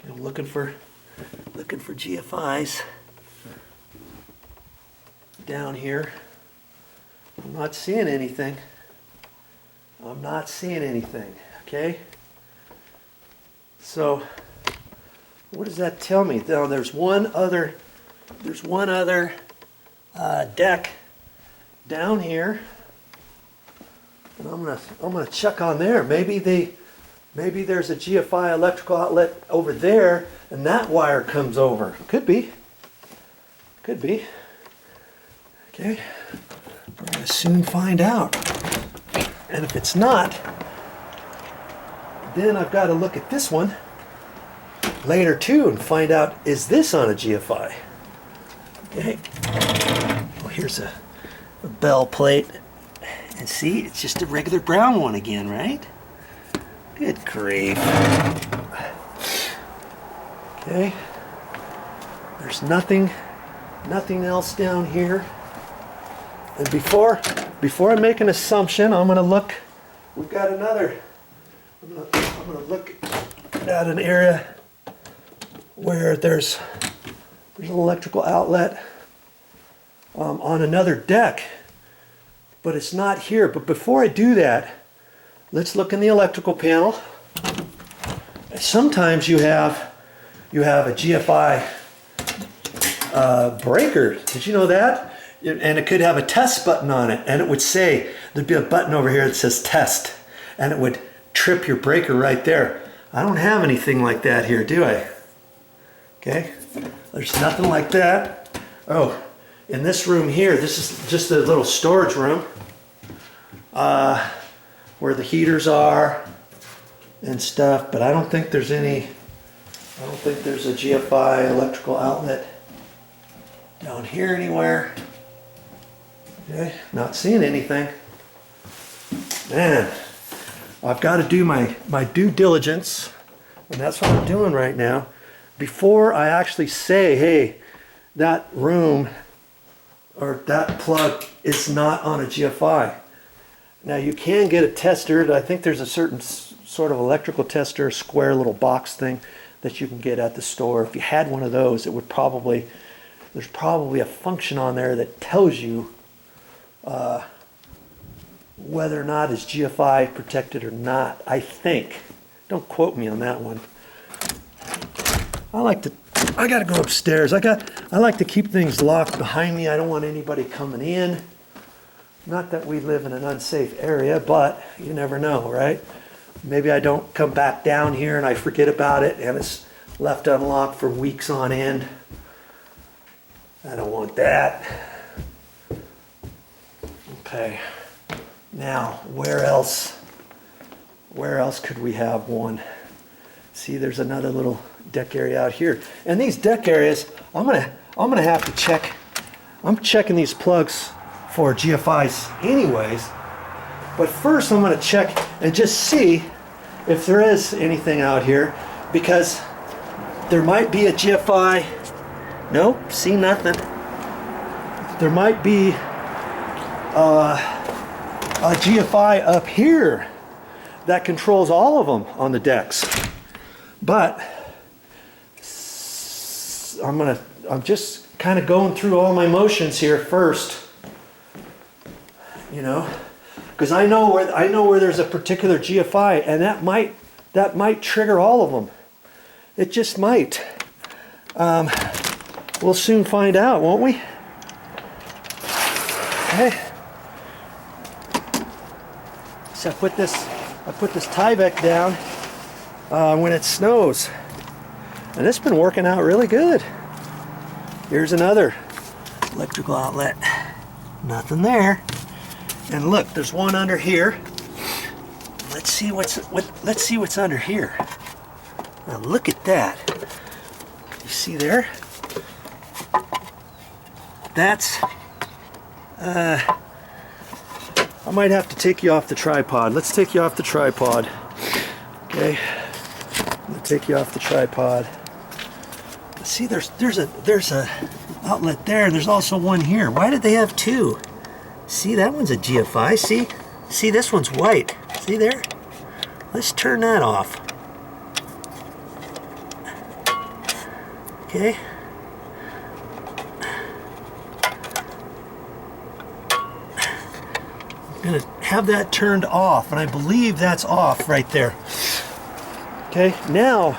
I'm looking for GFIs down here. I'm not seeing anything. I'm not seeing anything. Okay. So what does that tell me? Now there's one other deck down here, and I'm gonna check on there. Maybe there's a GFI electrical outlet over there, and that wire comes over. Could be. Could be. Okay. We're gonna soon find out. And if it's not, then I've got to look at this one later too and find out, is this on a GFI? Okay. Well, here's a bell plate. And see, it's just a regular brown one again, right? Good grief. Okay. There's nothing else down here. And before I make an assumption, I'm going to look. We've got another. I'm going to look at an area where there's an electrical outlet on another deck, but it's not here. But before I do that, let's look in the electrical panel. Sometimes you have a GFI breaker. Did you know that? And it could have a test button on it, and it would say, there'd be a button over here that says test, and it would trip your breaker right there. I don't have anything like that here, do I? Okay, there's nothing like that. Oh, in this room here, this is just a little storage room where the heaters are and stuff, but I don't think there's a GFI electrical outlet down here anywhere. Okay, not seeing anything. Man, I've got to do my due diligence, and that's what I'm doing right now. Before I actually say, hey, that room or that plug is not on a GFI. Now you can get a tester. I think there's a certain sort of electrical tester, square little box thing that you can get at the store. If you had one of those, it would probably, there's probably a function on there that tells you whether or not it's GFI protected or not, I think. Don't quote me on that one. I gotta go upstairs. I like to keep things locked behind me. I don't want anybody coming in. Not that we live in an unsafe area, but you never know, right? Maybe I don't come back down here and I forget about it and it's left unlocked for weeks on end. I don't want that. Okay, now where else could we have one? See, there's another little deck area out here, and these deck areas, I'm gonna have to check. I'm checking these plugs for GFIs anyways, but first I'm gonna check and just see if there is anything out here, because there might be a GFI. Nope, see nothing. There might be a GFI up here that controls all of them on the decks, but I'm just kind of going through all my motions here first, you know, because I know where there's a particular GFI, and that might trigger all of them. It just might. We'll soon find out, won't we? Okay. So I put this Tyvek down when it snows, and it's been working out really good. Here's another electrical outlet. Nothing there. And look, there's one under here. Let's see what's under here. Now look at that. You see there? That's I might have to take you off the tripod. Let's take you off the tripod. Okay. I'm gonna take you off the tripod. See, there's a outlet there, and there's also one here. Why did they have two? See, that one's a GFI. See, this one's white. See there? Let's turn that off. Okay. I'm gonna have that turned off, and I believe that's off right there. Okay, now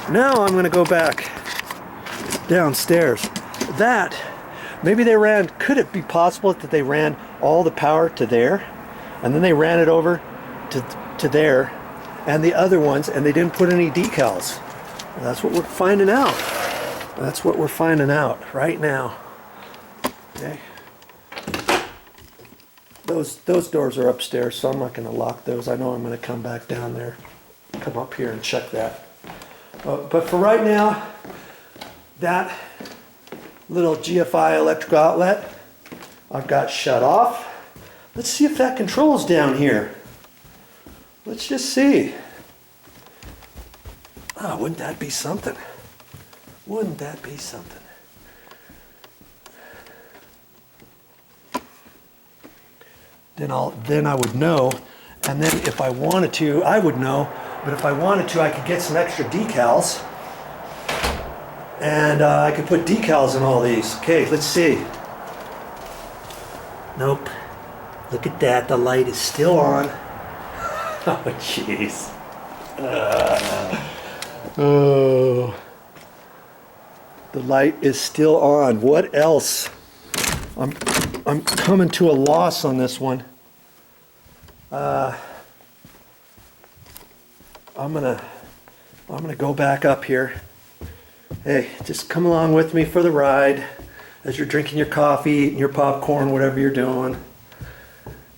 I'm gonna go back downstairs. That, maybe they ran, could it be possible that they ran all the power to there, and then they ran it over to there, and the other ones, and they didn't put any decals? Well, that's what we're finding out. That's what we're finding out right now. Okay. Those doors are upstairs, so I'm not going to lock those. I know I'm going to come back down there, come up here and check that. But for right now, that little GFI electrical outlet I've got shut off. Let's see if that controls down here. Let's just see. Oh, wouldn't that be something? Wouldn't that be something? Then I would know, and then if I wanted to, I would know, but if I wanted to, I could get some extra decals, and I could put decals in all these. Okay, let's see. Nope. Look at that, the light is still on. Oh, jeez. Oh. The light is still on. What else? I'm coming to a loss on this one. I'm gonna go back up here. Hey, just come along with me for the ride as you're drinking your coffee, eating your popcorn, whatever you're doing.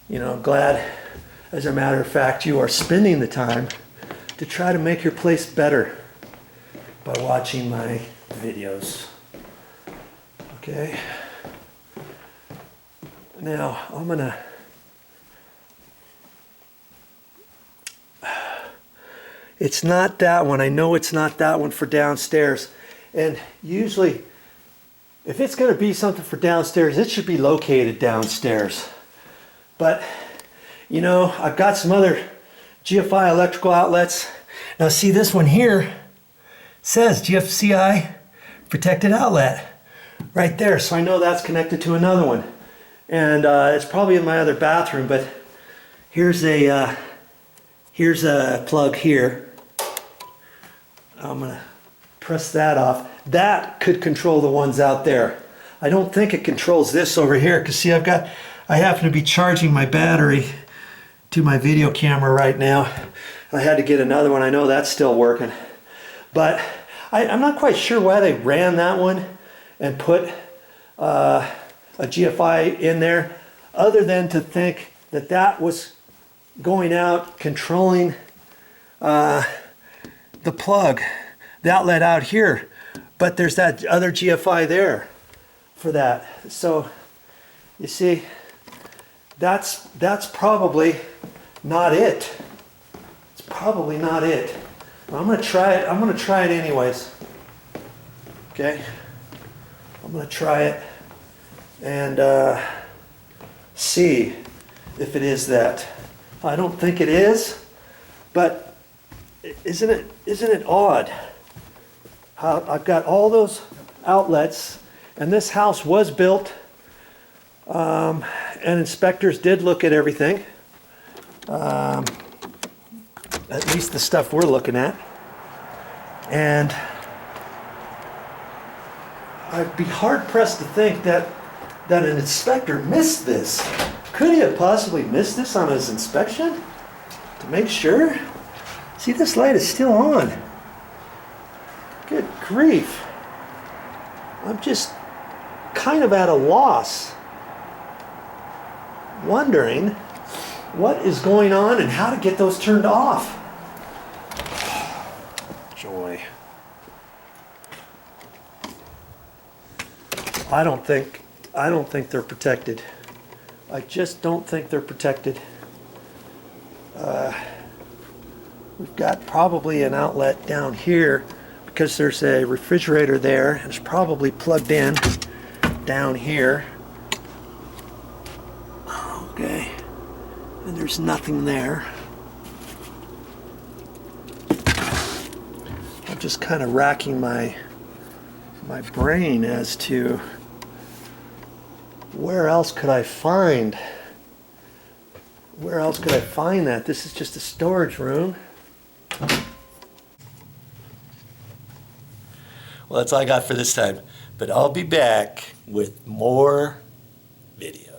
You know, I'm glad, as a matter of fact, you are spending the time to try to make your place better by watching my videos. Okay. Now, it's not that one. I know it's not that one for downstairs. And usually, if it's going to be something for downstairs, it should be located downstairs. But, you know, I've got some other GFI electrical outlets. Now see, this one here says GFCI protected outlet right there. So I know that's connected to another one. And it's probably in my other bathroom, but here's a plug here. I'm gonna press that off. That could control the ones out there. I don't think it controls this over here, because see, I happen to be charging my battery to my video camera right now. I had to get another one. I know that's still working. But I'm not quite sure why they ran that one and put a GFI in there, other than to think that that was going out controlling the plug, the outlet out here. But there's that other GFI there for that. So you see, that's probably not it. It's probably not it. But I'm gonna try it. I'm gonna try it anyways. Okay. I'm gonna try it and see if it is that. I don't think it is, but isn't it odd how I've got all those outlets, and this house was built, and inspectors did look at everything, at least the stuff we're looking at, and I'd be hard pressed to think that an inspector missed this. Could he have possibly missed this on his inspection to make sure? See, this light is still on. Good grief. I'm just kind of at a loss, wondering what is going on and how to get those turned off. Joy. I don't think they're protected. I just don't think they're protected. We've got probably an outlet down here because there's a refrigerator there, and it's probably plugged in down here. Okay, and there's nothing there. I'm just kind of racking my my brain as to where else could I find that? This is just a storage room. Well, that's all I got for this time, but I'll be back with more videos.